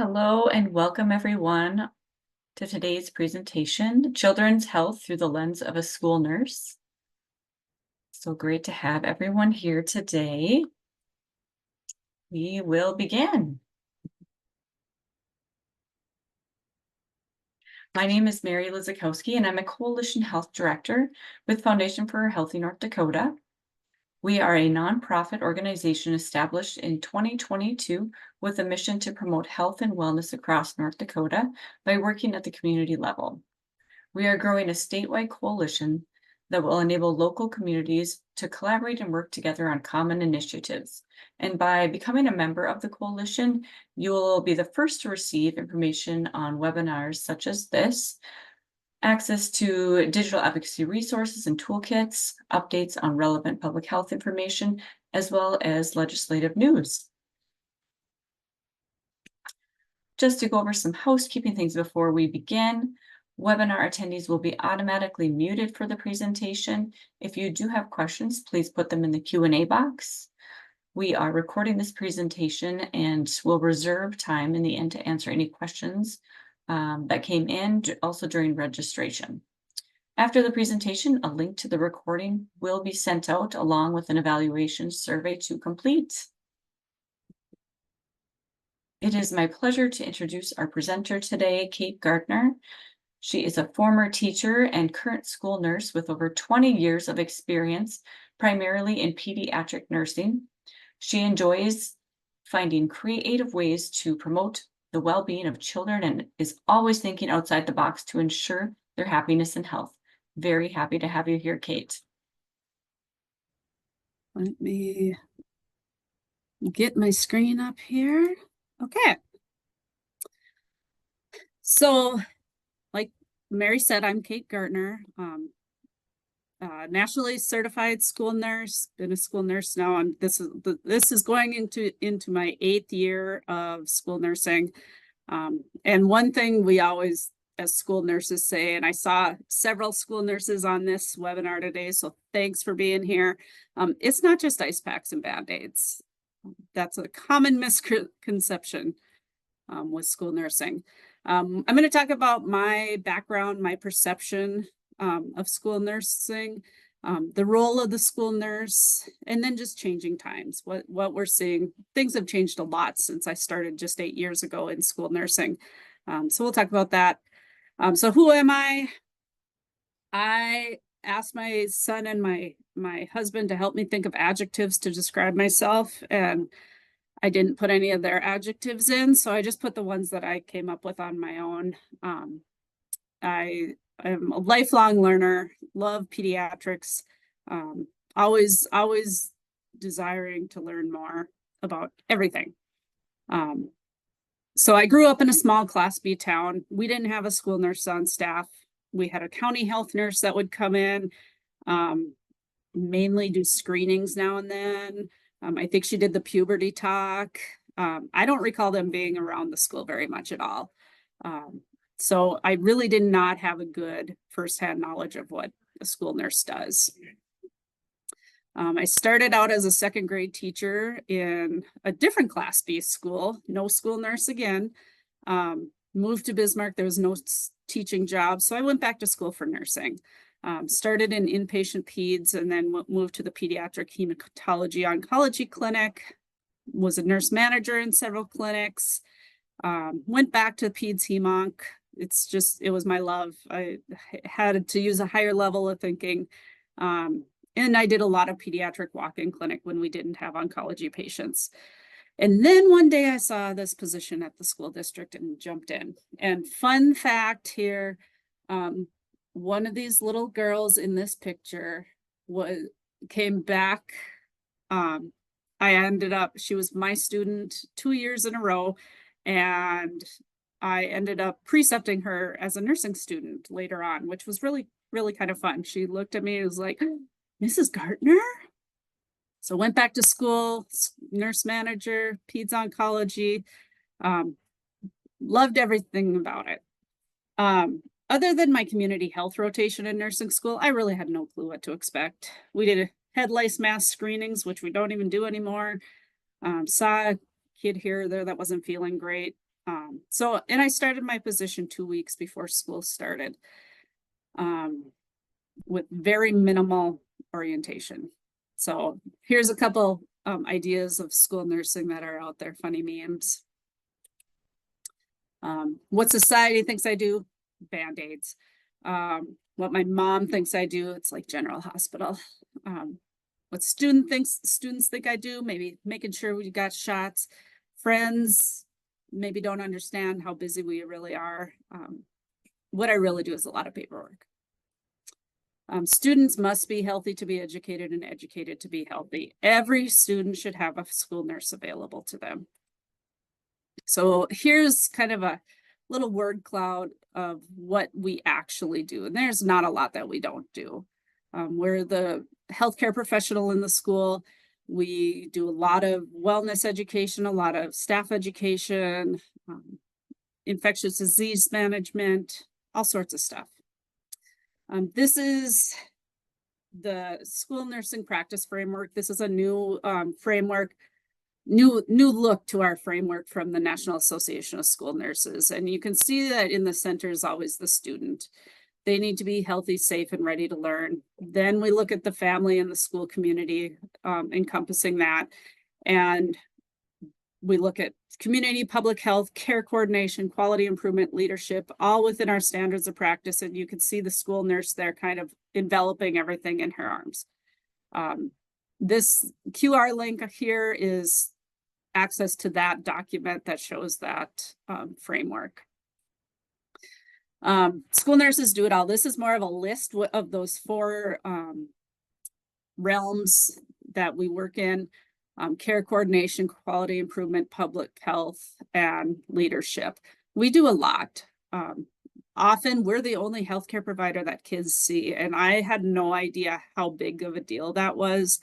Hello and welcome everyone to today's presentation, Children's Health Through the Lens of a School Nurse. So great to have everyone here today. We will begin. My name is Mary Lizakowski and I'm a Coalition Health Director with Foundation for a Healthy North Dakota. We are a nonprofit organization established in 2022 with a mission to promote health and wellness across North Dakota by working at the community level. We are growing a statewide coalition that will enable local communities to collaborate and work together on common initiatives. And by becoming a member of the coalition, you will be the first to receive information on webinars such as this, access to digital advocacy resources and toolkits, updates on relevant public health information, as well as legislative news. Just to go over some housekeeping things before we begin, webinar attendees will be automatically muted for the presentation. If you do have questions, please put them in the Q&A box. We are recording this presentation and will reserve time in the end to answer any questions that came in also during registration. After the presentation, a link to the recording will be sent out along with an evaluation survey to complete. It is my pleasure to introduce our presenter today, Kate Gartner. She is a former teacher and current school nurse with over 20 years of experience, primarily in pediatric nursing. She enjoys finding creative ways to promote the well-being of children and is always thinking outside the box to ensure their happiness and health. Very happy to have you here, Kate. Let me get my screen up here. Okay. So, like Mary said, I'm Kate Gartner, nationally certified school nurse. Been a school nurse now. This is going into my 8th year of school nursing. And one thing we always, as school nurses, say, and I saw several school nurses on this webinar today, so thanks for being here. It's not just ice packs and Band-Aids. That's a common misconception with school nursing. I'm going to talk about my background, my perception of school nursing, the role of the school nurse, and then just changing times, what we're seeing. Things have changed a lot since I started just 8 years ago in school nursing. So we'll talk about that. So who am I? I asked my son and my husband to help me think of adjectives to describe myself, and I didn't put any of their adjectives in, so I just put the ones that I came up with on my own. I am a lifelong learner, love pediatrics, always desiring to learn more about everything. So I grew up in a small Class B town. We didn't have a school nurse on staff. We had a county health nurse that would come in, mainly do screenings now and then. I think she did the puberty talk. I don't recall them being around the school very much at all. So I really did not have a good firsthand knowledge of what a school nurse does. I started out as a 2nd grade teacher in a different Class B school, no school nurse again. Moved to Bismarck, there was no teaching job, so I went back to school for nursing. Started in inpatient peds and then moved to the pediatric hematology oncology clinic, was a nurse manager in several clinics, went back to peds hemonc. It was my love. I had to use a higher level of thinking. And I did a lot of pediatric walk-in clinic when we didn't have oncology patients. And then one day I saw this position at the school district and jumped in. And fun fact here, one of these little girls in this picture came back. She was my student 2 years in a row, and I ended up precepting her as a nursing student later on, which was really, really kind of fun. She looked at me and was like, "Mrs. Gartner?" So went back to school, nurse manager, peds oncology, loved everything about it. Other than my community health rotation in nursing school, I really had no clue what to expect. We did head lice mask screenings, which we don't even do anymore. Saw a kid here or there that wasn't feeling great. And I started my position 2 weeks before school started, with very minimal orientation. So here's a couple ideas of school nursing that are out there, funny memes. What society thinks I do, Band-Aids. What my mom thinks I do, it's like General Hospital. What students think I do, maybe making sure we got shots. Friends maybe don't understand how busy we really are. What I really do is a lot of paperwork. Students must be healthy to be educated and educated to be healthy. Every student should have a school nurse available to them. So here's kind of a little word cloud of what we actually do. And there's not a lot that we don't do. We're the healthcare professional in the school. We do a lot of wellness education, a lot of staff education, infectious disease management, all sorts of stuff. This is the school nursing practice framework. This is a new framework, new look to our framework from the National Association of School Nurses. And you can see that in the center is always the student. They need to be healthy, safe, and ready to learn. Then we look at the family and the school community, encompassing that. And we look at community, public health, care coordination, quality improvement, leadership, all within our standards of practice. And you can see the school nurse there kind of enveloping everything in her arms. This QR link here is access to that document that shows that framework. School nurses do it all. This is more of a list of those 4 realms that we work in. Care coordination, quality improvement, public health, and leadership. We do a lot. Often we're the only healthcare provider that kids see. And I had no idea how big of a deal that was,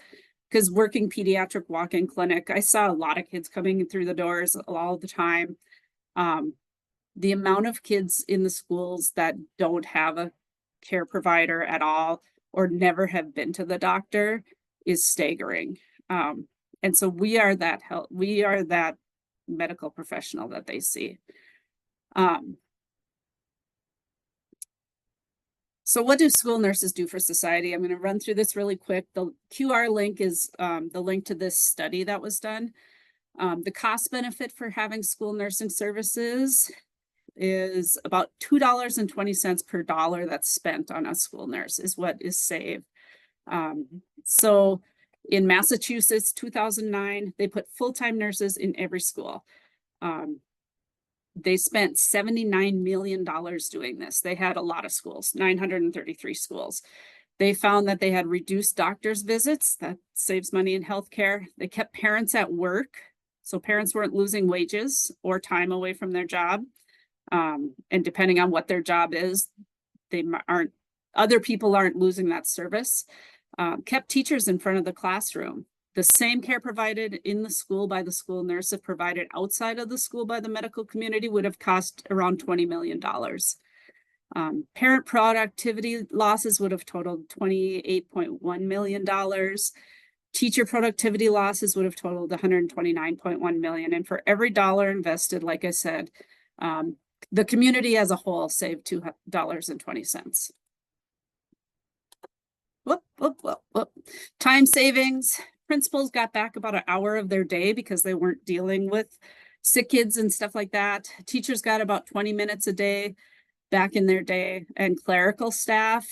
because working pediatric walk-in clinic, I saw a lot of kids coming through the doors all the time. The amount of kids in the schools that don't have a care provider at all or never have been to the doctor is staggering. And so we are that medical professional that they see. So what do school nurses do for society? I'm going to run through this really quick. The QR link is the link to this study that was done. The cost benefit for having school nursing services is about $2.20 per dollar that's spent on a school nurse is what is saved. So in Massachusetts, 2009, they put full-time nurses in every school. They spent $79 million doing this. They had a lot of schools, 933 schools. They found that they had reduced doctors' visits. That saves money in healthcare. They kept parents at work, so parents weren't losing wages or time away from their job. And depending on what their job is, other people aren't losing that service. Kept teachers in front of the classroom. The same care provided in the school by the school nurse, if provided outside of the school by the medical community, would have cost around $20 million. Parent productivity losses would have totaled $28.1 million. Teacher productivity losses would have totaled $129.1 million. And for every dollar invested, like I said, the community as a whole saved $2.20. Whoop. Time savings. Principals got back about an hour of their day because they weren't dealing with sick kids and stuff like that. Teachers got about 20 minutes a day back in their day, and clerical staff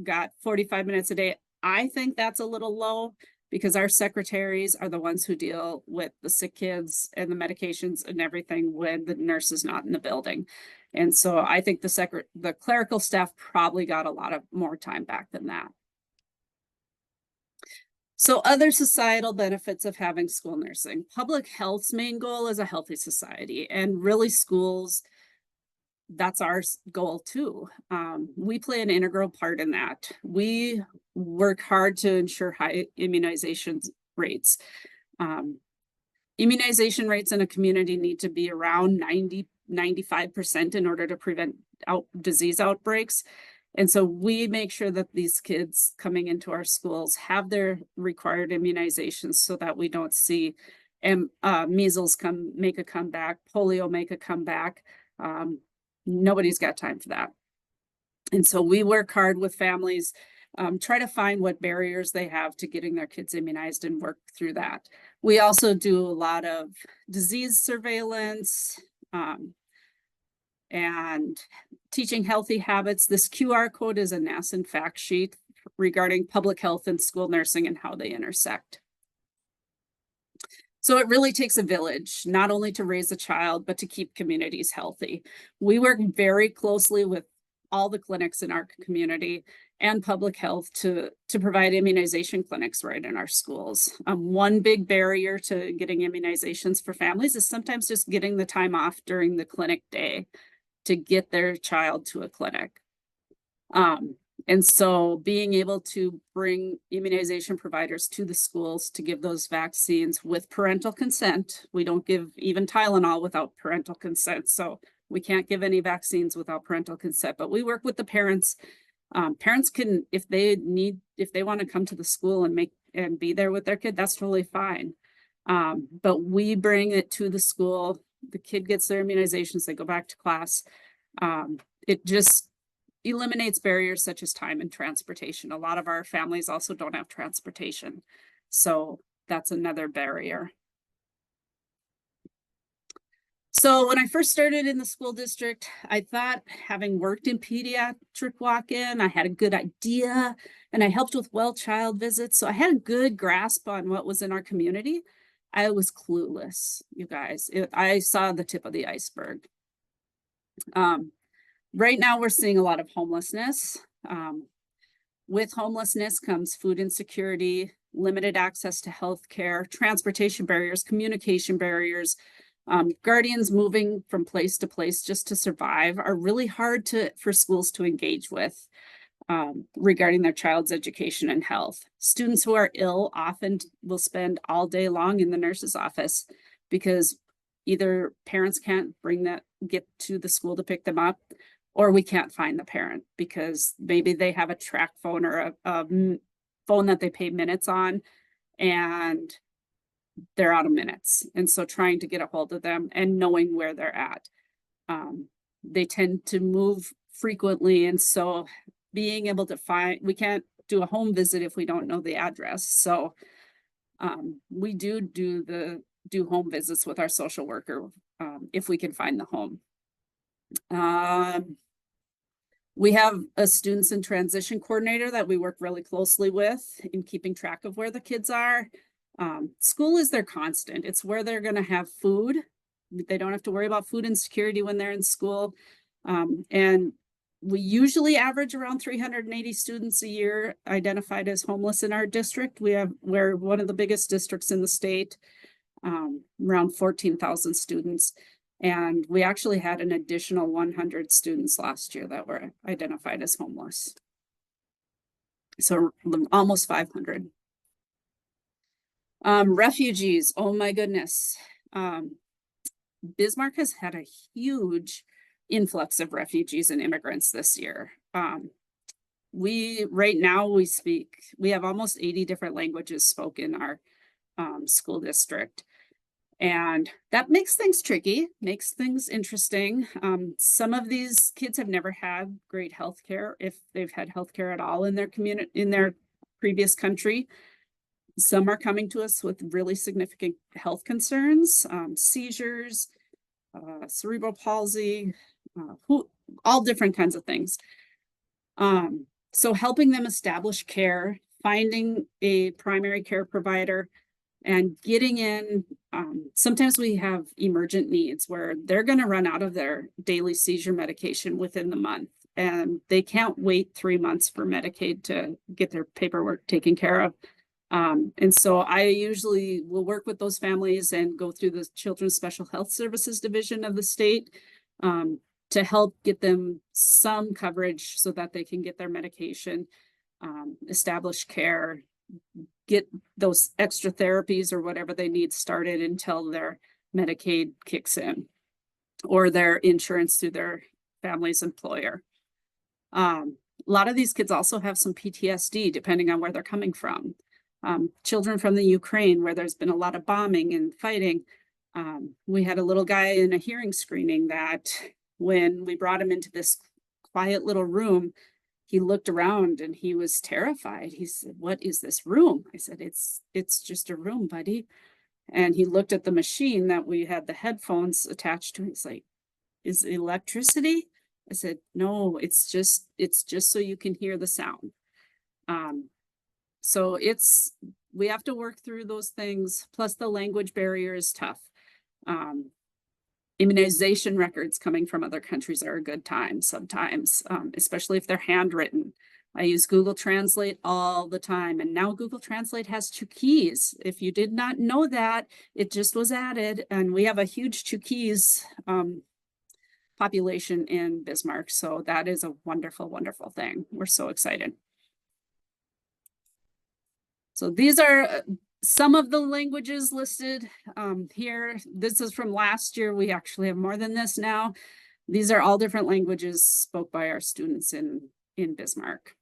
got 45 minutes a day. I think that's a little low because our secretaries are the ones who deal with the sick kids and the medications and everything when the nurse is not in the building. And so I think the clerical staff probably got a lot of more time back than that. So other societal benefits of having school nursing. Public health's main goal is a healthy society, and really schools, that's our goal too. We play an integral part in that. We work hard to ensure high immunization rates. Immunization rates in a community need to be around 95% in order to prevent disease outbreaks. And so we make sure that these kids coming into our schools have their required immunizations so that we don't see and measles make a comeback, polio make a comeback. Nobody's got time for that. And so we work hard with families, try to find what barriers they have to getting their kids immunized and work through that. We also do a lot of disease surveillance, and teaching healthy habits. This QR code is a NASN fact sheet regarding public health and school nursing and how they intersect. So it really takes a village, not only to raise a child, but to keep communities healthy. We work very closely with all the clinics in our community and public health to provide immunization clinics right in our schools. One big barrier to getting immunizations for families is sometimes just getting the time off during the clinic day to get their child to a clinic. And so being able to bring immunization providers to the schools to give those vaccines with parental consent. We don't give even Tylenol without parental consent. So we can't give any vaccines without parental consent, but we work with the parents. Parents can, if they want to come to the school and be there with their kid, that's totally fine. But we bring it to the school. The kid gets their immunizations, they go back to class. It just eliminates barriers such as time and transportation. A lot of our families also don't have transportation. So that's another barrier. So when I first started in the school district, I thought, having worked in pediatric walk-in, I had a good idea, and I helped with well child visits. So I had a good grasp on what was in our community. I was clueless, you guys. I saw the tip of the iceberg. Right now, we're seeing a lot of homelessness. With homelessness comes food insecurity, limited access to healthcare, transportation barriers, communication barriers. Guardians moving from place to place just to survive are really hard for schools to engage with regarding their child's education and health. Students who are ill often will spend all day long in the nurse's office because either parents can't get to the school to pick them up, or we can't find the parent because maybe they have a track phone or a phone that they pay minutes on, and they're out of minutes. And so trying to get a hold of them and knowing where they're at. They tend to move frequently. And so being able to we can't do a home visit if we don't know the address. So we do home visits with our social worker if we can find the home. We have a students in transition coordinator that we work really closely with in keeping track of where the kids are. School is their constant. It's where they're going to have food. They don't have to worry about food insecurity when they're in school. And we usually average around 380 students a year identified as homeless in our district. We're one of the biggest districts in the state, around 14,000 students. And we actually had an additional 100 students last year that were identified as homeless. So almost 500. Refugees, oh my goodness. Bismarck has had a huge influx of refugees and immigrants this year. We have almost 80 different languages spoken in our school district. And that makes things tricky, makes things interesting. Some of these kids have never had great health care, if they've had health care at all in their community, in their previous country. Some are coming to us with really significant health concerns, seizures, cerebral palsy, all different kinds of things. So helping them establish care, finding a primary care provider, and getting in, sometimes we have emergent needs where they're going to run out of their daily seizure medication within the month, and they can't wait 3 months for Medicaid to get their paperwork taken care of. And so I usually will work with those families and go through the Children's Special Health Services Division of the state to help get them some coverage so that they can get their medication, establish care, get those extra therapies or whatever they need started until their Medicaid kicks in or their insurance through their family's employer. A lot of these kids also have some PTSD depending on where they're coming from. children from the Ukraine, where there's been a lot of bombing and fighting. We had a little guy in a hearing screening that when we brought him into this quiet little room, he looked around and he was terrified. He said, "What is this room?" I said, it's just a room, buddy. And he looked at the machine that we had the headphones attached to. He's like, "Is it electricity?" I said, "No, it's just so you can hear the sound." So we have to work through those things. Plus the language barrier is tough. Immunization records coming from other countries are a good time sometimes, especially if they're handwritten. I use Google Translate all the time, and now Google Translate has Chuukese. If you did not know that, it just was added, and we have a huge Chuukese population in Bismarck, so that is a wonderful, wonderful thing. We're so excited. So these are some of the languages listed here. This is from last year. We actually have more than this now. These are all different languages spoke by our students in Bismarck.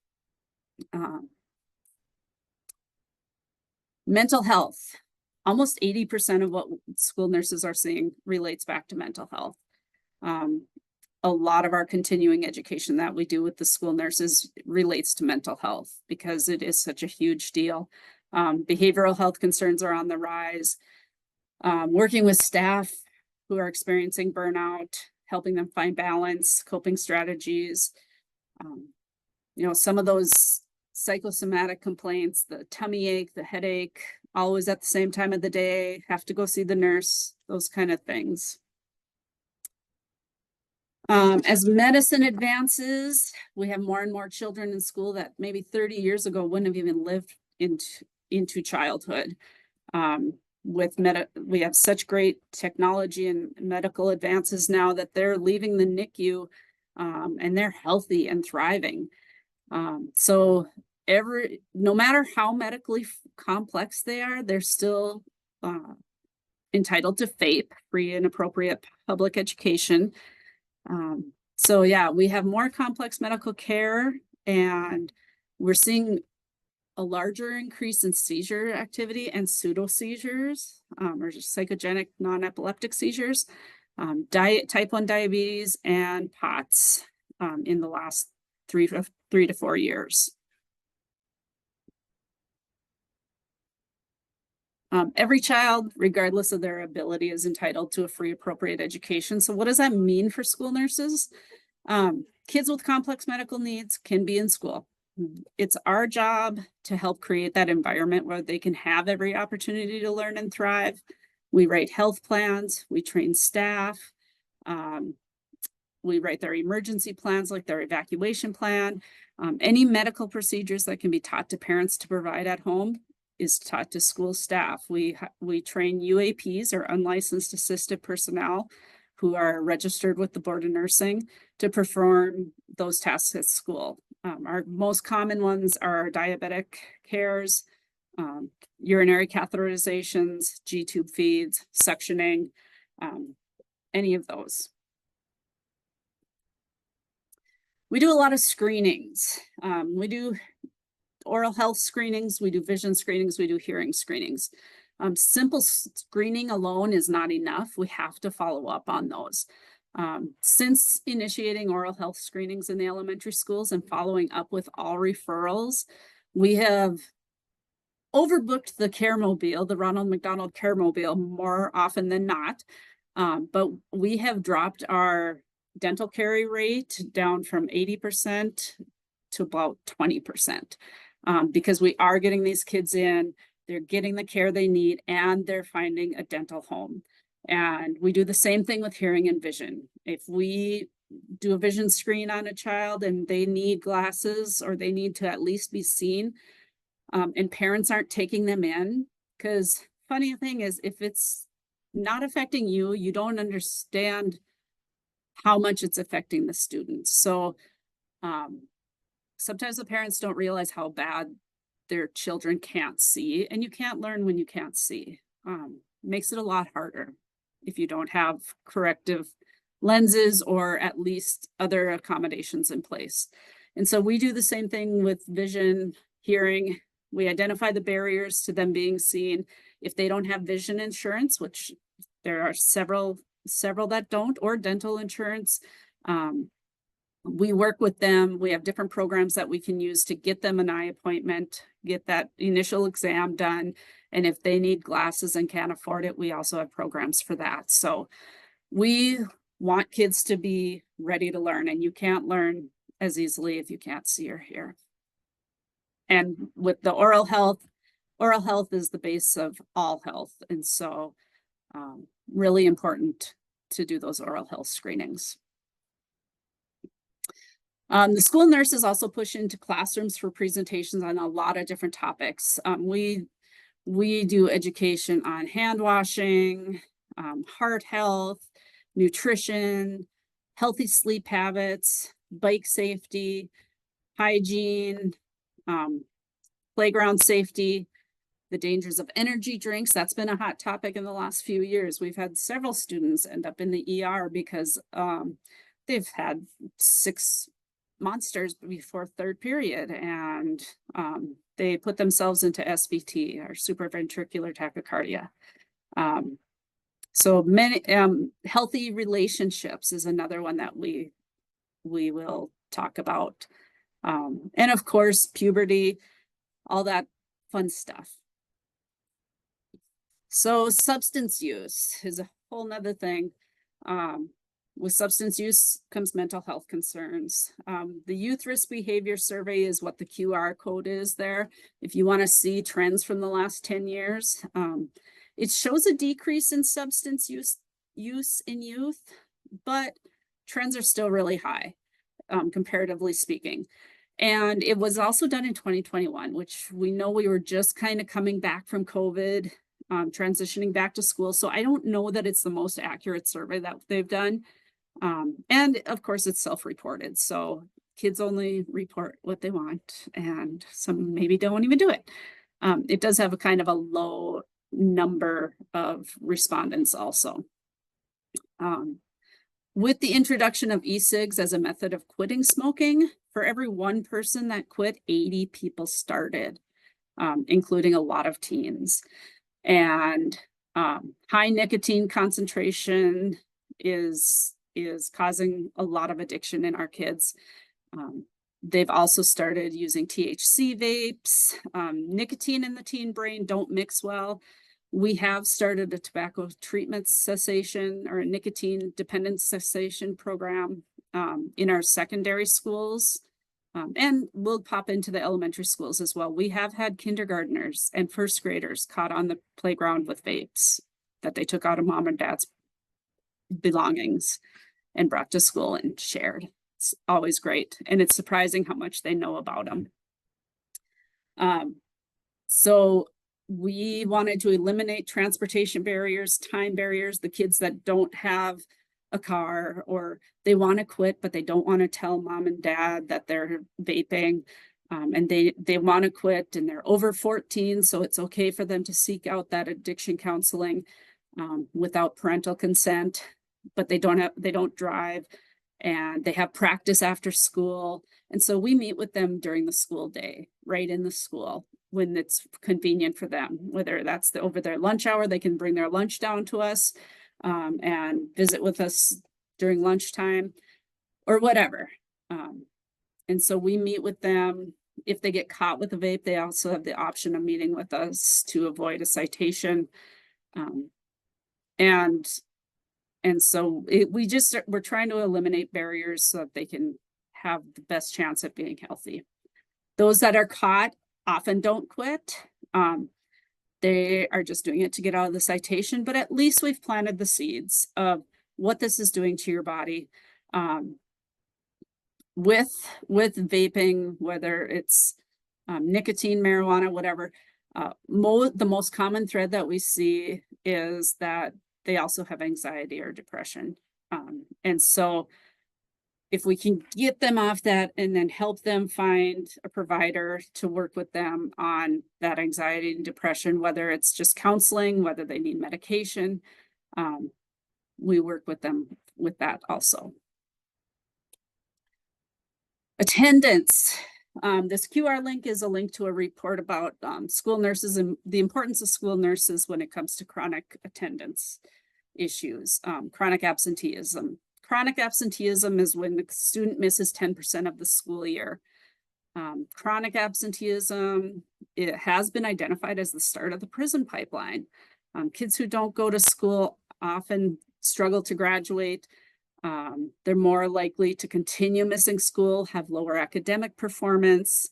Mental health. Almost 80% of what school nurses are seeing relates back to mental health. A lot of our continuing education that we do with the school nurses relates to mental health because it is such a huge deal. Behavioral health concerns are on the rise. Working with staff who are experiencing burnout, helping them find balance, coping strategies. Some of those psychosomatic complaints, the tummy ache, the headache, always at the same time of the day, have to go see the nurse, those kind of things. As medicine advances, we have more and more children in school that maybe 30 years ago wouldn't have even lived into childhood. We have such great technology and medical advances now that they're leaving the NICU and they're healthy and thriving. So no matter how medically complex they are, they're still entitled to FAPE, free and appropriate public education. So yeah, we have more complex medical care, and we're seeing a larger increase in seizure activity and pseudo seizures, or just psychogenic non-epileptic seizures, type 1 diabetes, and POTS in the last 3 to 4 years. Every child, regardless of their ability, is entitled to a free, appropriate education. So what does that mean for school nurses? Kids with complex medical needs can be in school. It's our job to help create that environment where they can have every opportunity to learn and thrive. We write health plans, we train staff, we write their emergency plans like their evacuation plan. Any medical procedures that can be taught to parents to provide at home is taught to school staff. We train UAPs, or unlicensed assisted personnel, who are registered with the Board of Nursing to perform those tasks at school. Our most common ones are diabetic cares, urinary catheterizations, G-tube feeds, suctioning, any of those. We do a lot of screenings. We do oral health screenings, we do vision screenings, we do hearing screenings. Simple screening alone is not enough. We have to follow up on those. Since initiating oral health screenings in the elementary schools and following up with all referrals, we have overbooked the care mobile, the Ronald McDonald Care Mobile, more often than not. But we have dropped our dental carry rate down from 80% to about 20%. Because we are getting these kids in, they're getting the care they need, and they're finding a dental home. And we do the same thing with hearing and vision. If we do a vision screen on a child and they need glasses, or they need to at least be seen, and parents aren't taking them in, because funny thing is, if it's not affecting you, you don't understand how much it's affecting the students. So sometimes the parents don't realize how bad their children can't see, and you can't learn when you can't see. Makes it a lot harder if you don't have corrective lenses or at least other accommodations in place. And so we do the same thing with vision, hearing. We identify the barriers to them being seen. If they don't have vision insurance, which there are several that don't, or dental insurance, we work with them. We have different programs that we can use to get them an eye appointment, get that initial exam done. And if they need glasses and can't afford it, we also have programs for that. So we want kids to be ready to learn, and you can't learn as easily if you can't see or hear. And with the oral health is the base of all health. And so really important to do those oral health screenings. The school nurses also push into classrooms for presentations on a lot of different topics. We do education on hand washing, heart health, nutrition, healthy sleep habits, bike safety, hygiene, playground safety, the dangers of energy drinks. That's been a hot topic in the last few years. We've had several students end up in the ER because they've had 6 monsters before third period, and they put themselves into SVT, or supraventricular tachycardia. So many healthy relationships is another one that we will talk about. And of course, puberty, all that fun stuff. So substance use is a whole nother thing. With substance use comes mental health concerns. The Youth Risk Behavior Survey is what the QR code is there. If you want to see trends from the last 10 years, it shows a decrease in substance use in youth, but trends are still really high, comparatively speaking. And it was also done in 2021, which we know we were just kind of coming back from COVID, transitioning back to school. So I don't know that it's the most accurate survey that they've done. And of course, it's self-reported. So kids only report what they want, and some maybe don't even do it. It does have a kind of a low number of respondents also. With the introduction of e-cigs as a method of quitting smoking, for every 1 person that quit, 80 people started, including a lot of teens. And high nicotine concentration is causing a lot of addiction in our kids. They've also started using THC vapes. Nicotine in the teen brain don't mix well. We have started a tobacco treatment cessation, or a nicotine dependence cessation program in our secondary schools. And we'll pop into the elementary schools as well. We have had kindergartners and first graders caught on the playground with vapes that they took out of mom and dad's belongings and brought to school and shared. It's always great. And it's surprising how much they know about them. So we wanted to eliminate transportation barriers, time barriers, the kids that don't have a car, or they want to quit, but they don't want to tell mom and dad that they're vaping, and they want to quit, and they're over 14. So it's okay for them to seek out that addiction counseling without parental consent, but they don't drive, and they have practice after school. And so we meet with them during the school day, right in the school, when it's convenient for them, whether that's over their lunch hour, they can bring their lunch down to us and visit with us during lunchtime or whatever. And so we meet with them. If they get caught with a vape, they also have the option of meeting with us to avoid a citation. And so we're trying to eliminate barriers so that they can have the best chance at being healthy. Those that are caught often don't quit. They are just doing it to get out of the citation, but at least we've planted the seeds of what this is doing to your body. With vaping, whether it's nicotine, marijuana, whatever, the most common thread that we see is that they also have anxiety or depression. And so if we can get them off that and then help them find a provider to work with them on that anxiety and depression, whether it's just counseling, whether they need medication, we work with them with that also. Attendance. This QR link is a link to a report about school nurses and the importance of school nurses when it comes to chronic attendance issues, chronic absenteeism. Chronic absenteeism is when the student misses 10% of the school year. Chronic absenteeism, it has been identified as the start of the prison pipeline. Kids who don't go to school often struggle to graduate. They're more likely to continue missing school, have lower academic performance.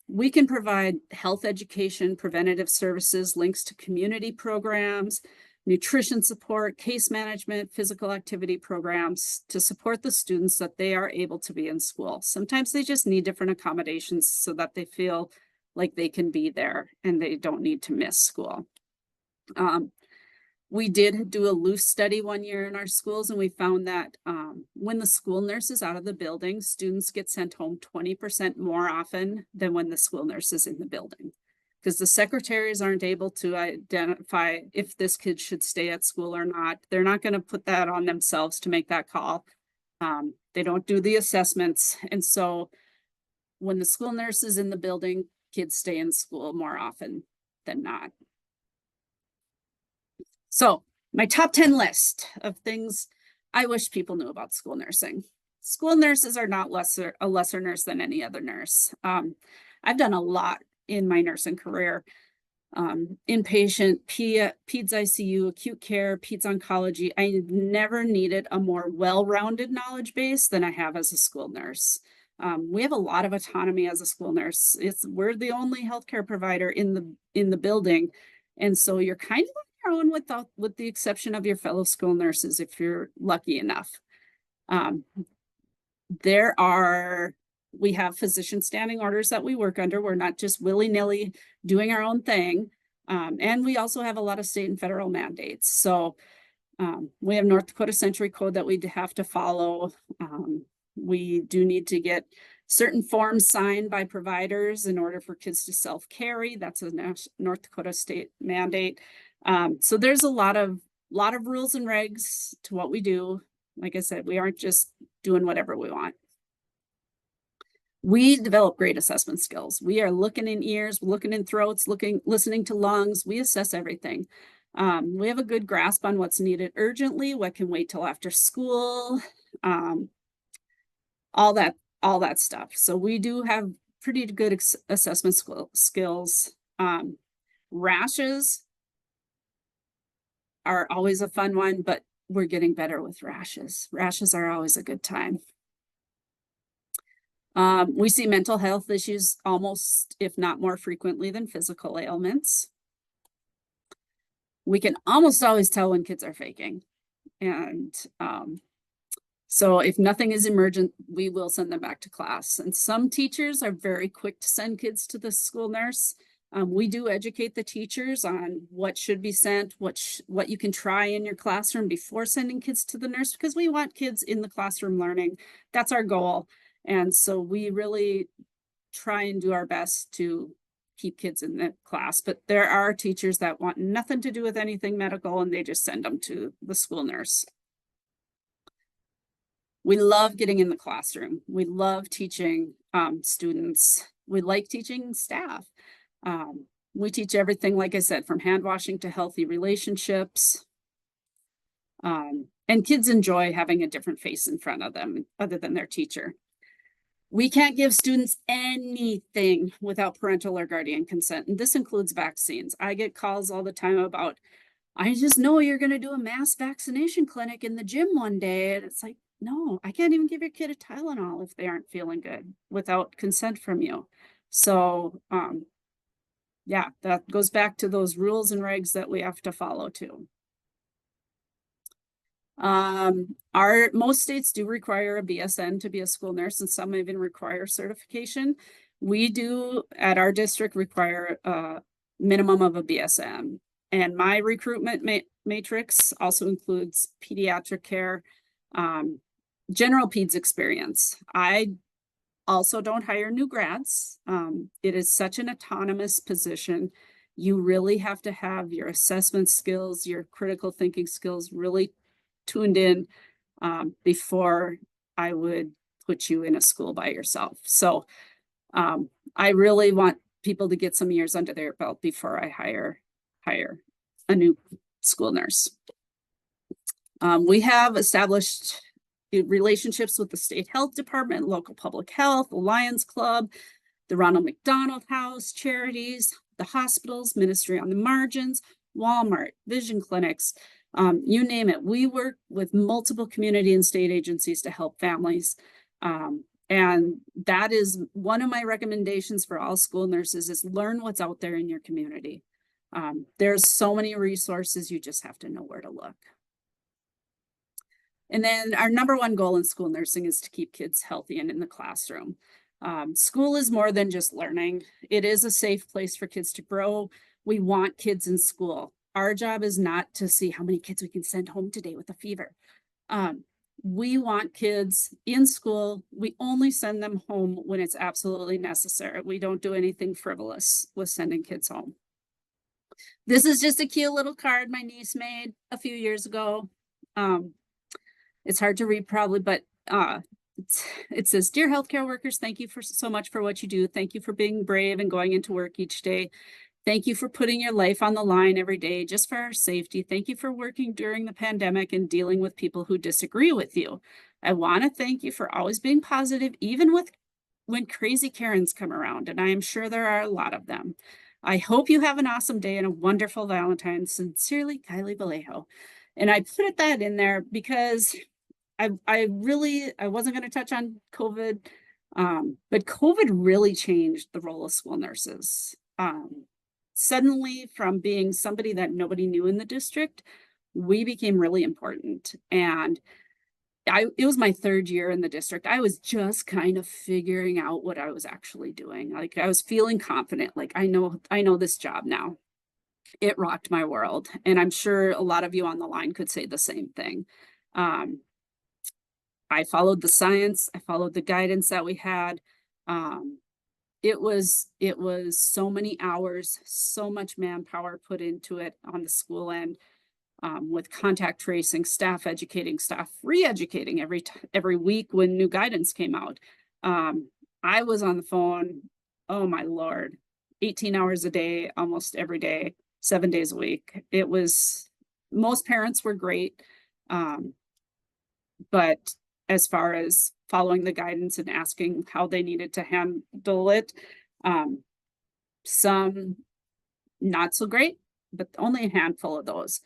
We can provide health education, preventative services, links to community programs, nutrition support, case management, physical activity programs to support the students that they are able to be in school. Sometimes they just need different accommodations so that they feel like they can be there and they don't need to miss school. We did do a loose study one year in our schools, and we found that when the school nurse is out of the building, students get sent home 20% more often than when the school nurse is in the building. Because the secretaries aren't able to identify if this kid should stay at school or not. They're not going to put that on themselves to make that call. They don't do the assessments. And so when the school nurse is in the building, kids stay in school more often than not. So my top 10 list of things I wish people knew about school nursing. School nurses are not a lesser nurse than any other nurse. I've done a lot in my nursing career. Inpatient, peds ICU, acute care, peds oncology. I never needed a more well-rounded knowledge base than I have as a school nurse. We have a lot of autonomy as a school nurse. We're the only healthcare provider in the building. And so you're kind of on your own with the exception of your fellow school nurses, if you're lucky enough. We have physician standing orders that we work under. We're not just willy-nilly doing our own thing. And we also have a lot of state and federal mandates. So we have North Dakota Century Code that we have to follow. We do need to get certain forms signed by providers in order for kids to self-carry. That's a North Dakota state mandate. So there's a lot of rules and regs to what we do. Like I said, we aren't just doing whatever we want. We develop great assessment skills. We are looking in ears, looking in throats, listening to lungs. We assess everything. We have a good grasp on what's needed urgently, what can wait till after school, all that stuff. So we do have pretty good assessment skills. Rashes are always a fun one, but we're getting better with rashes. Rashes are always a good time. We see mental health issues almost, if not more frequently than physical ailments. We can almost always tell when kids are faking. And so if nothing is emergent, we will send them back to class. And some teachers are very quick to send kids to the school nurse. We do educate the teachers on what should be sent, what you can try in your classroom before sending kids to the nurse, because we want kids in the classroom learning. That's our goal. And so we really try and do our best to keep kids in the class. But there are teachers that want nothing to do with anything medical, and they just send them to the school nurse. We love getting in the classroom. We love teaching students. We like teaching staff. We teach everything, like I said, from hand washing to healthy relationships. And kids enjoy having a different face in front of them other than their teacher. We can't give students anything without parental or guardian consent, and this includes vaccines. I get calls all the time about, I just know you're going to do a mass vaccination clinic in the gym one day. And it's like, no, I can't even give your kid a Tylenol if they aren't feeling good without consent from you. So, yeah, that goes back to those rules and regs that we have to follow too. Most states do require a BSN to be a school nurse, and some even require certification. We do at our district require a minimum of a BSN, and my recruitment matrix also includes pediatric care, general peds experience. I also don't hire new grads. It is such an autonomous position. You really have to have your assessment skills, your critical thinking skills really tuned in before I would put you in a school by yourself. So I really want people to get some years under their belt before I hire a new school nurse. We have established relationships with the state health department, local public health, the Lions Club, the Ronald McDonald House, charities, the hospitals, Ministry on the Margins, Walmart, vision clinics, you name it. We work with multiple community and state agencies to help families. And that is one of my recommendations for all school nurses is learn what's out there in your community. There's so many resources, you just have to know where to look. And then our number one goal in school nursing is to keep kids healthy and in the classroom. School is more than just learning. It is a safe place for kids to grow. We want kids in school. Our job is not to see how many kids we can send home today with a fever. We want kids in school. We only send them home when it's absolutely necessary. We don't do anything frivolous with sending kids home. This is just a cute little card my niece made a few years ago. It's hard to read probably, but it says, "Dear healthcare workers, thank you so much for what you do. Thank you for being brave and going into work each day. Thank you for putting your life on the line every day just for our safety. Thank you for working during the pandemic and dealing with people who disagree with you. I want to thank you for always being positive, even when crazy Karens come around, and I am sure there are a lot of them. I hope you have an awesome day and a wonderful Valentine's. Sincerely, Kylie Vallejo." And I put that in there because I wasn't going to touch on COVID, but COVID really changed the role of school nurses. Suddenly, from being somebody that nobody knew in the district, we became really important. And it was my third year in the district. I was just kind of figuring out what I was actually doing. Like I was feeling confident, like I know this job now. It rocked my world. And I'm sure a lot of you on the line could say the same thing. I followed the science, I followed the guidance that we had. It was so many hours, so much manpower put into it on the school end, with contact tracing, staff educating, staff re-educating every week when new guidance came out. I was on the phone, oh my Lord, 18 hours a day, almost every day, 7 days a week. Most parents were great. But as far as following the guidance and asking how they needed to handle it, some not so great, but only a handful of those.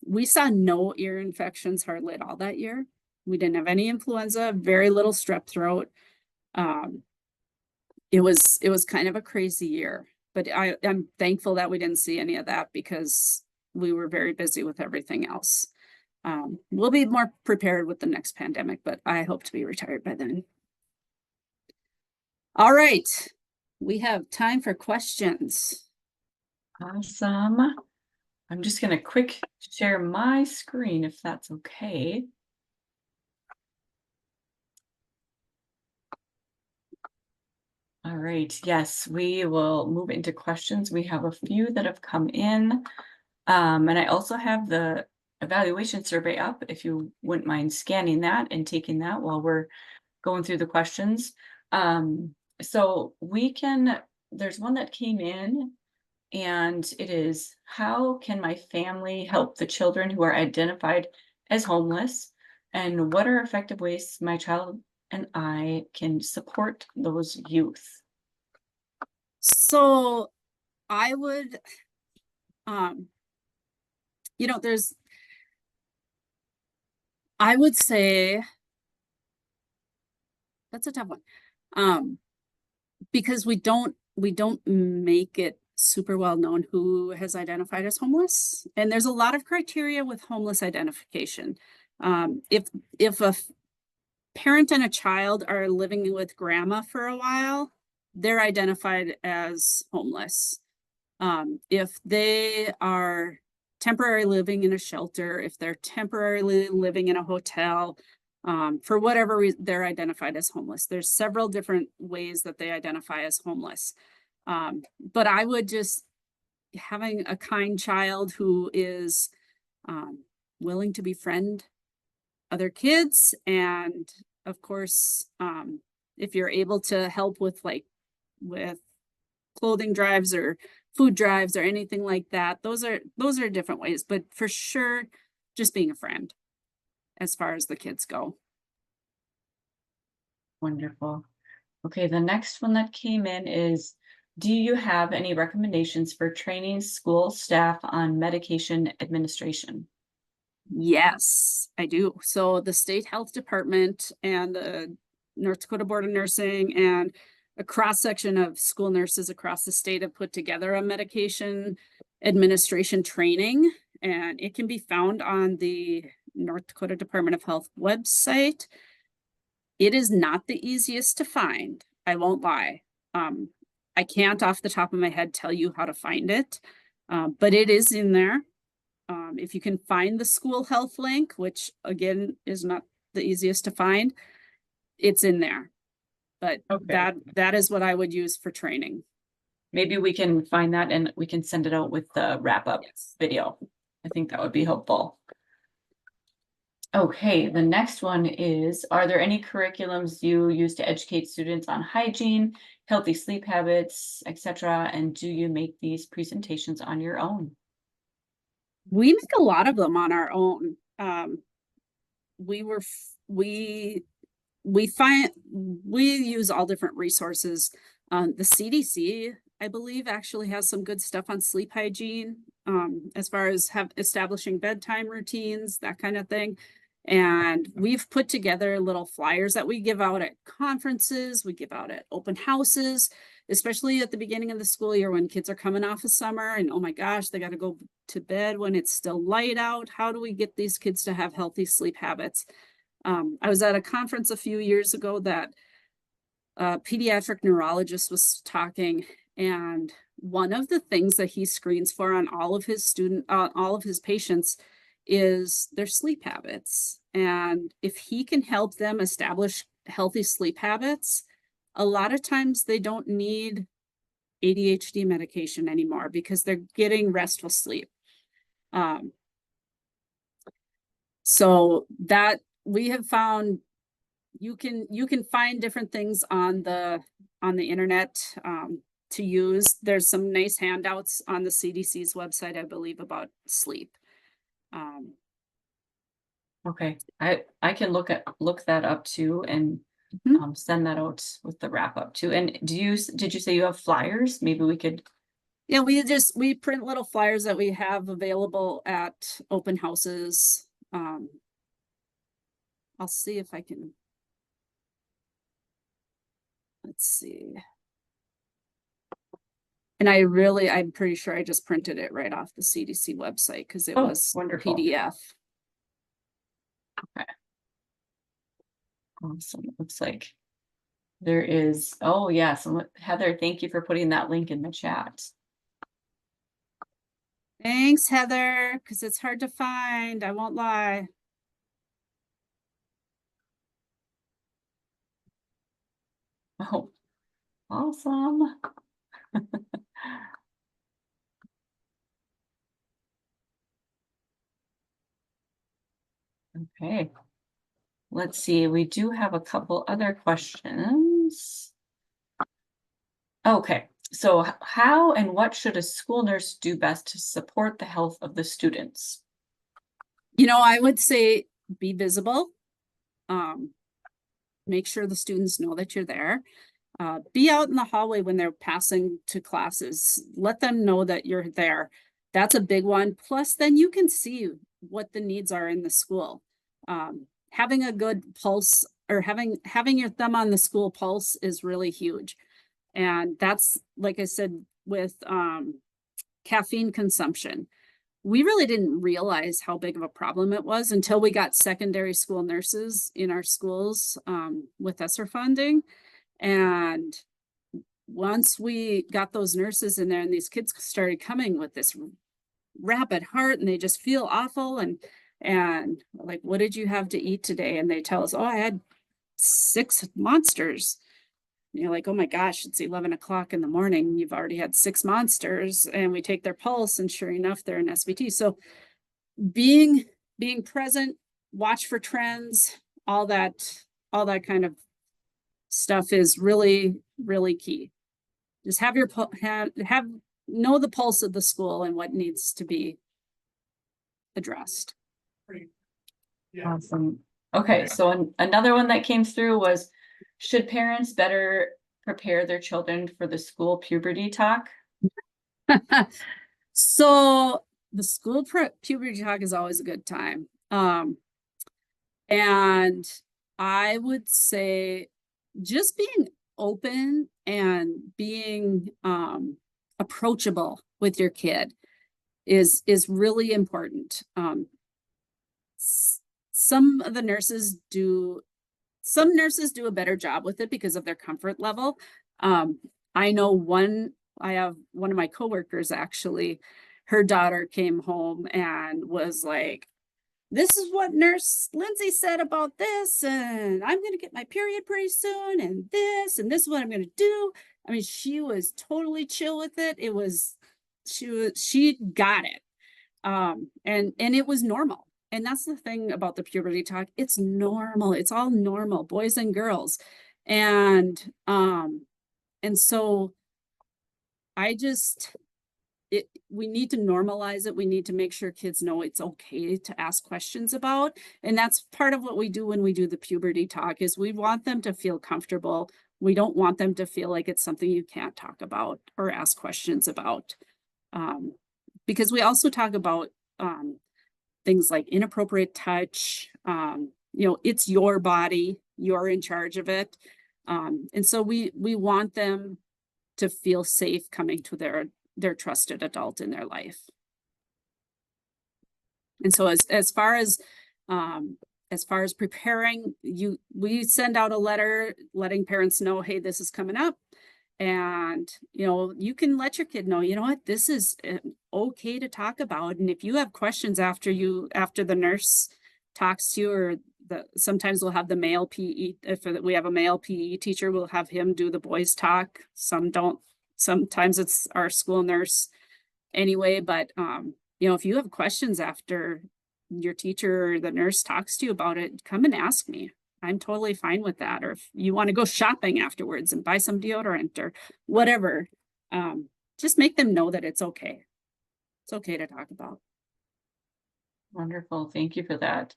We saw no ear infections hardly at all that year. We didn't have any influenza, very little strep throat. It was kind of a crazy year, but I'm thankful that we didn't see any of that because we were very busy with everything else. We'll be more prepared with the next pandemic, but I hope to be retired by then. All right, we have time for questions. Awesome. I'm just going to quick share my screen if that's okay. All right, yes, we will move into questions. We have a few that have come in. And I also have the evaluation survey up if you wouldn't mind scanning that and taking that while we're going through the questions. So there's one that came in and it is, how can my family help the children who are identified as homeless? And what are effective ways my child and I can support those youth? So I would, I would say that's a tough one. Because we don't make it super well known who has identified as homeless. And there's a lot of criteria with homeless identification. If a parent and a child are living with grandma for a while, they're identified as homeless. If they are temporarily living in a shelter, if they're temporarily living in a hotel, for whatever reason, they're identified as homeless. There's several different ways that they identify as homeless. But I would just, having a kind child who is willing to befriend other kids, and of course, if you're able to help with with clothing drives or food drives or anything like that, those are different ways, but for sure, just being a friend as far as the kids go. Wonderful. Okay, the next one that came in is, do you have any recommendations for training school staff on medication administration? Yes, I do. So the state health department and the North Dakota Board of Nursing and a cross section of school nurses across the state have put together a medication administration training, and it can be found on the North Dakota Department of Health website. It is not the easiest to find, I won't lie. I can't off the top of my head tell you how to find it, but it is in there. If you can find the school health link, which again is not the easiest to find, it's in there. But Okay. that is what I would use for training. Maybe we can find that and we can send it out with the wrap-up Yes. video. I think that would be helpful. Okay, the next one is, are there any curriculums you use to educate students on hygiene, healthy sleep habits, etc.? And do you make these presentations on your own? We make a lot of them on our own. We use all different resources. The CDC, I believe, actually has some good stuff on sleep hygiene, as far as establishing bedtime routines, that kind of thing. And we've put together little flyers that we give out at conferences, we give out at open houses, especially at the beginning of the school year when kids are coming off of summer and oh my gosh, they got to go to bed when it's still light out. How do we get these kids to have healthy sleep habits? I was at a conference a few years ago that a pediatric neurologist was talking, and one of the things that he screens for on all of his patients is their sleep habits. And if he can help them establish healthy sleep habits, a lot of times they don't need ADHD medication anymore because they're getting restful sleep. So that we have found you can find different things on the internet to use. There's some nice handouts on the CDC's website, I believe, about sleep. Okay, I can look that up too and send that out with the wrap up too. And did you say you have flyers? Maybe we could. Yeah, we print little flyers that we have available at open houses. I'll see if I can. Let's see. And I'm pretty sure I just printed it right off the CDC website because it was Wonderful. PDF. Okay. Awesome. It looks like there is, oh yeah, Heather, thank you for putting that link in the chat. Thanks, Heather, because it's hard to find. I won't lie. Oh, awesome. Okay. Let's see, we do have a couple other questions. Okay, so how and what should a school nurse do best to support the health of the students? I would say be visible. Make sure the students know that you're there. Be out in the hallway when they're passing to classes. Let them know that you're there. That's a big one. Plus, then you can see what the needs are in the school. Having a good pulse or having your thumb on the school pulse is really huge. And that's, like I said, with caffeine consumption. We really didn't realize how big of a problem it was until we got secondary school nurses in our schools with ESSER funding. And once we got those nurses in there and these kids started coming with this rapid heart and they just feel awful and like, what did you have to eat today? And they tell us, oh, I had 6 monsters. And you're like, oh my gosh, it's 11 o'clock in the morning. You've already had 6 monsters. And we take their pulse and sure enough, they're an SVT. So being present, watch for trends, all that kind of stuff is really, really key. Just have your, know the pulse of the school and what needs to be addressed. Awesome. Okay, so another one that came through was, should parents better prepare their children for the school puberty talk? So the school puberty talk is always a good time. And I would say just being open and being approachable with your kid is really important. Some of the nurses do, some nurses do a better job with it because of their comfort level. I know I have one of my coworkers actually, her daughter came home and was like, this is what Nurse Lindsay said about this, and I'm going to get my period pretty soon, and this is what I'm going to do. I mean, she was totally chill with it. She got it. And it was normal. And that's the thing about the puberty talk. It's normal. It's all normal, boys and girls. And so I just, we need to normalize it. We need to make sure kids know it's okay to ask questions about. And that's part of what we do when we do the puberty talk is we want them to feel comfortable. We don't want them to feel like it's something you can't talk about or ask questions about. Because we also talk about things like inappropriate touch. It's your body, you're in charge of it. And so we want them to feel safe coming to their trusted adult in their life. And so as far as preparing, we send out a letter letting parents know, hey, this is coming up. And, you can let your kid know, you know what, this is okay to talk about. And if you have questions after the nurse talks to you, or sometimes we'll have the male PE, if we have a male PE teacher, we'll have him do the boys talk. Some don't, sometimes it's our school nurse anyway. But, if you have questions after your teacher or the nurse talks to you about it, come and ask me. I'm totally fine with that. Or if you want to go shopping afterwards and buy some deodorant or whatever, just make them know that it's okay. It's okay to talk about. Wonderful. Thank you for that.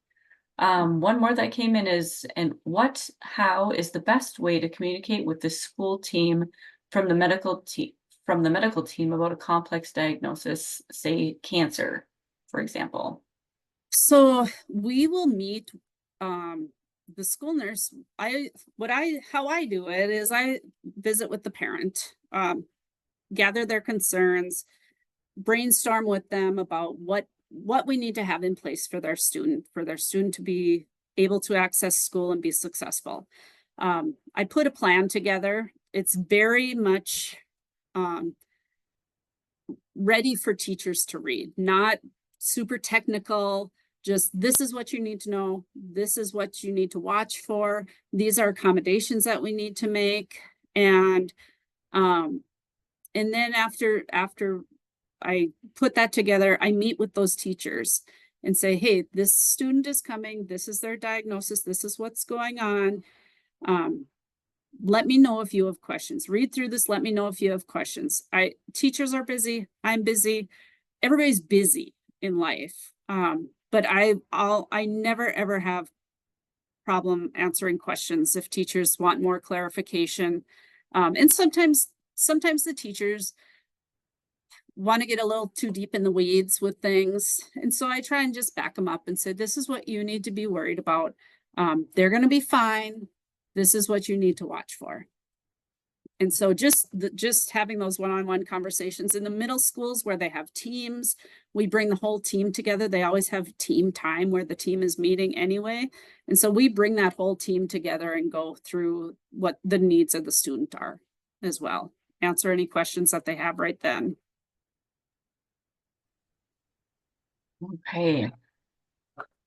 One more that came in is, how is the best way to communicate with the school team from the medical team about a complex diagnosis, say cancer, for example? So we will meet, the school nurse. How I do it is I visit with the parent, gather their concerns, brainstorm with them about what we need to have in place for their student to be able to access school and be successful. I put a plan together. It's very much ready for teachers to read, not super technical. Just, this is what you need to know. This is what you need to watch for. These are accommodations that we need to make. And then after I put that together, I meet with those teachers and say, hey, this student is coming. This is their diagnosis. This is what's going on. Let me know if you have questions. Read through this. Let me know if you have questions. Teachers are busy. I'm busy. Everybody's busy in life. But I never ever have problem answering questions if teachers want more clarification. And sometimes the teachers want to get a little too deep in the weeds with things. And so I try and just back them up and say, this is what you need to be worried about. They're going to be fine. This is what you need to watch for. And so just having those one-on-one conversations in the middle schools where they have teams, we bring the whole team together. They always have team time where the team is meeting anyway. And so we bring that whole team together and go through what the needs of the student are as well. Answer any questions that they have right then. Okay.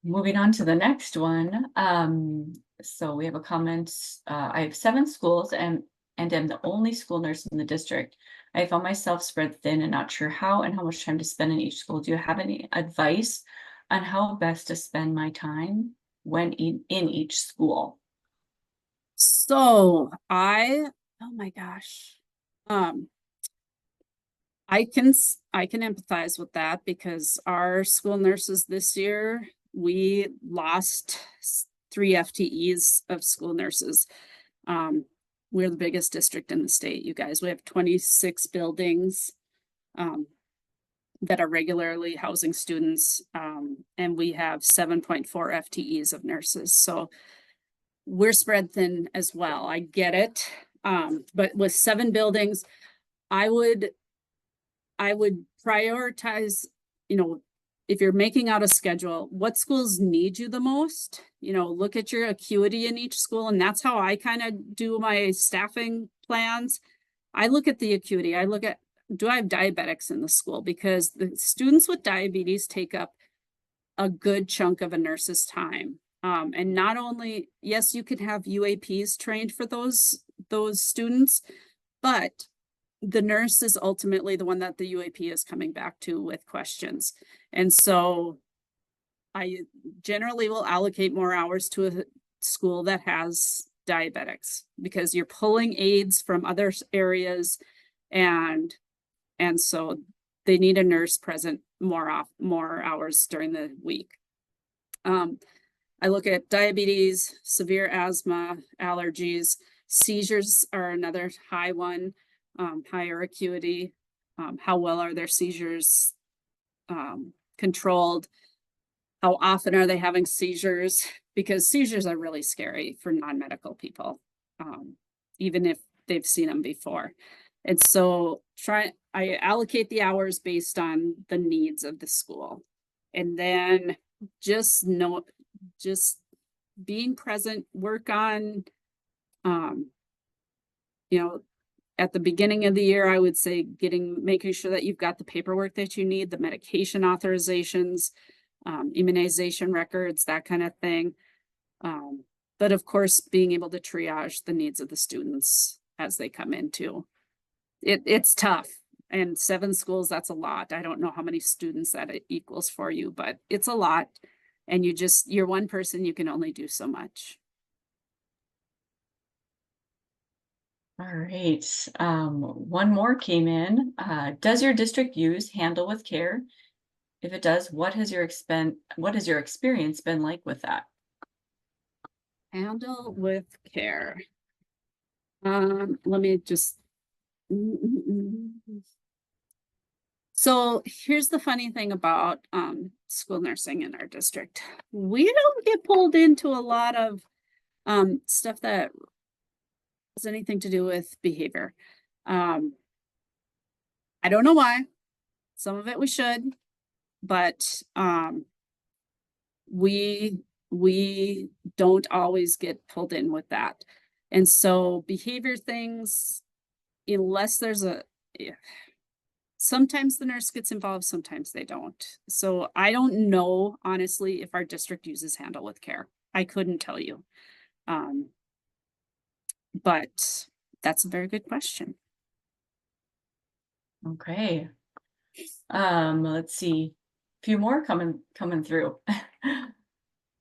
Moving on to the next one. So we have a comment. I have 7 schools and am the only school nurse in the district. I found myself spread thin and not sure how and how much time to spend in each school. Do you have any advice on how best to spend my time when in each school? So oh my gosh. Um, I can empathize with that because our school nurses this year, we lost 3 FTEs of school nurses. Um, we're the biggest district in the state, you guys. We have 26 buildings um, that are regularly housing students, and we have 7.4 FTEs of nurses. So we're spread thin as well. I get it. But with 7 buildings, I would prioritize, you know, if you're making out a schedule, what schools need you the most? Look at your acuity in each school. And that's how I kind of do my staffing plans. I look at the acuity. I look at, do I have diabetics in the school? Because the students with diabetes take up a good chunk of a nurse's time. And not only, yes, you can have UAPs trained for those students, but the nurse is ultimately the one that the UAP is coming back to with questions. And so I generally will allocate more hours to a school that has diabetics because you're pulling aides from other areas, and so they need a nurse present more hours during the week. I look at diabetes, severe asthma, allergies. Seizures are another high one, higher acuity. How well are their seizures controlled? How often are they having seizures? Because seizures are really scary for non-medical people, even if they've seen them before. And so I allocate the hours based on the needs of the school. And then just being present, work on, you know, at the beginning of the year, I would say making sure that you've got the paperwork that you need, the medication authorizations, immunization records, that kind of thing. But of course, being able to triage the needs of the students as they come into it. It's tough. And 7 schools, that's a lot. I don't know how many students that it equals for you, but it's a lot. And you're one person, you can only do so much. All right. One more came in. Does your district use Handle with Care? If it does, what has your experience been like with that? Handle with Care. Let me just. So here's the funny thing about school nursing in our district. We don't get pulled into a lot of stuff that has anything to do with behavior. I don't know why. Some of it we should, but we don't always get pulled in with that. And so behavior things, unless there's sometimes the nurse gets involved, sometimes they don't. So I don't know, honestly, if our district uses Handle with Care. I couldn't tell you. But that's a very good question. Okay. Let's see. A few more coming through.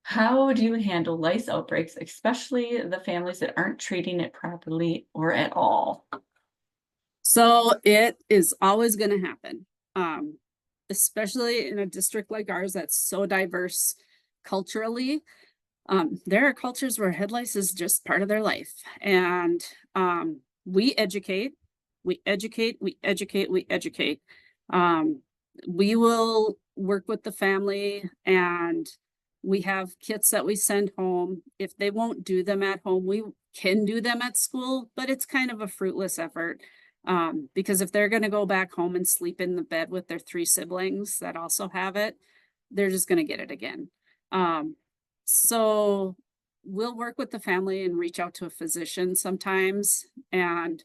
How do you handle lice outbreaks, especially the families that aren't treating it properly or at all? So it is always going to happen, especially in a district like ours that's so diverse culturally. There are cultures where head lice is just part of their life. And we educate, we educate, we educate, we educate. We will work with the family, and we have kits that we send home. If they won't do them at home, we can do them at school, but it's kind of a fruitless effort. Because if they're going to go back home and sleep in the bed with their 3 siblings that also have it, they're just going to get it again. So we'll work with the family and reach out to a physician sometimes. And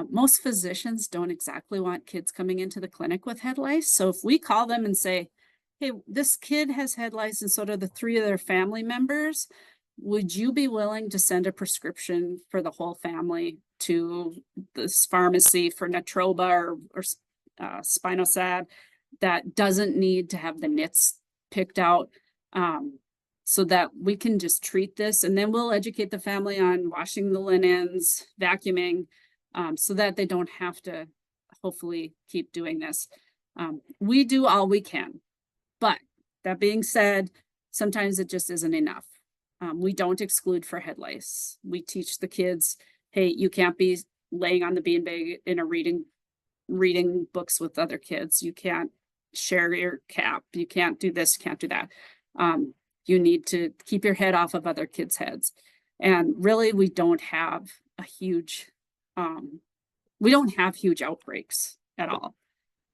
most physicians don't exactly want kids coming into the clinic with head lice. So if we call them and say, hey, this kid has head lice and so do the 3 of their family members, would you be willing to send a prescription for the whole family to this pharmacy for Natroba or Spinosad that doesn't need to have the nits picked out? so that we can just treat this, and then we'll educate the family on washing the linens, vacuuming, so that they don't have to hopefully keep doing this. We do all we can, but that being said, sometimes it just isn't enough. We don't exclude for head lice. We teach the kids, hey, you can't be laying on the beanbag in a reading books with other kids. You can't share your cap. You can't do this, you can't do that. You need to keep your head off of other kids' heads. And really, we don't have huge outbreaks at all.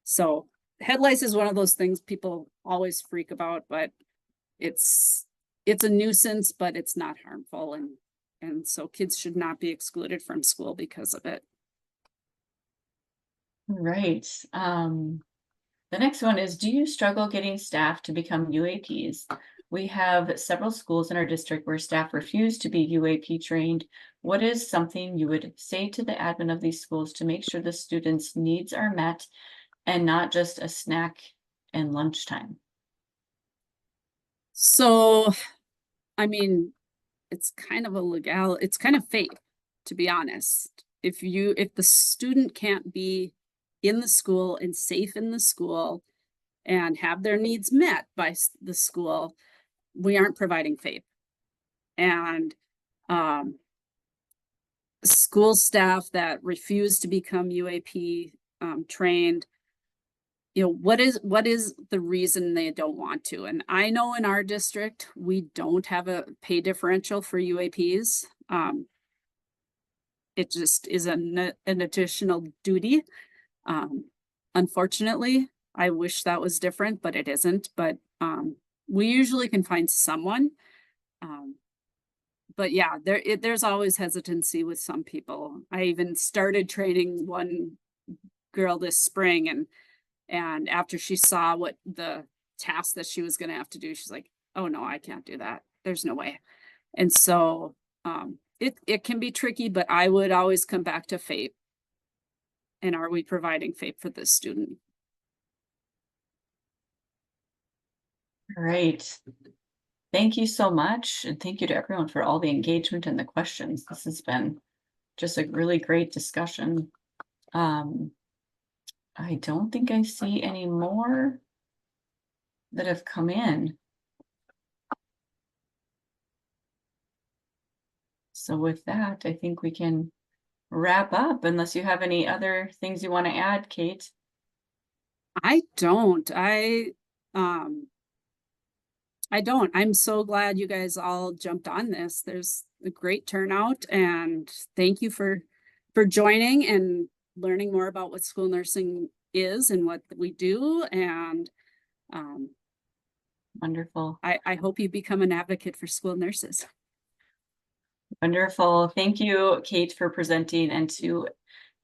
So head lice is one of those things people always freak about, but it's a nuisance, but it's not harmful. And so kids should not be excluded from school because of it. Right. The next one is, do you struggle getting staff to become UAPs? We have several schools in our district where staff refuse to be UAP trained. What is something you would say to the admin of these schools to make sure the students' needs are met and not just a snack and lunchtime? So, I mean, it's kind of fake, to be honest. If the student can't be in the school and safe in the school and have their needs met by the school, we aren't providing FAPE. And school staff that refuse to become UAP trained, what is the reason they don't want to? And I know in our district, we don't have a pay differential for UAPs. It just is an additional duty. Unfortunately, I wish that was different, but it isn't. But we usually can find someone. But yeah, there's always hesitancy with some people. I even started training one girl this spring, and after she saw what the task that she was going to have to do, she's like, oh no, I can't do that. There's no way. And so it can be tricky, but I would always come back to FAPE. And are we providing FAPE for this student? All right. Thank you so much. And thank you to everyone for all the engagement and the questions. This has been just a really great discussion. I don't think I see any more that have come in. So with that, I think we can wrap up unless you have any other things you want to add, Kate. I don't. I don't. I'm so glad you guys all jumped on this. There's a great turnout, and thank you for joining and learning more about what school nursing is and what we do. And Wonderful. I hope you become an advocate for school nurses. Wonderful. Thank you, Kate, for presenting, and to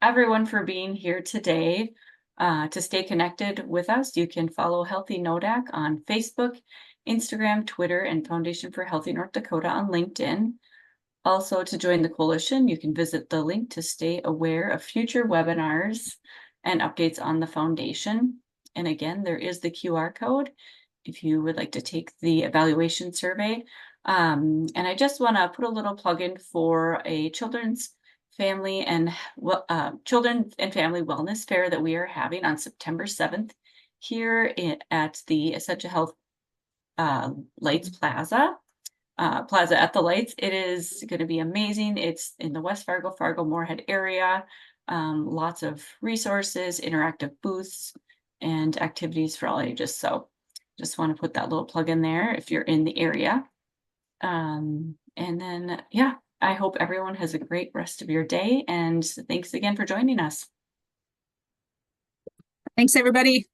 everyone for being here today. To stay connected with us, you can follow Healthy NODAC on Facebook, Instagram, Twitter, and Foundation for Healthy North Dakota on LinkedIn. Also, to join the coalition, you can visit the link to stay aware of future webinars and updates on the foundation. And again, there is the QR code if you would like to take the evaluation survey. And I just want to put a little plug in for a children and family wellness fair that we are having on September 7th here at the Essentia Health Lights Plaza at the Lights. It is going to be amazing. It's in the West Fargo Moorhead area. Lots of resources, interactive booths, and activities for all ages. So just want to put that little plug in there if you're in the area. And then, yeah, I hope everyone has a great rest of your day. And thanks again for joining us. Thanks, everybody.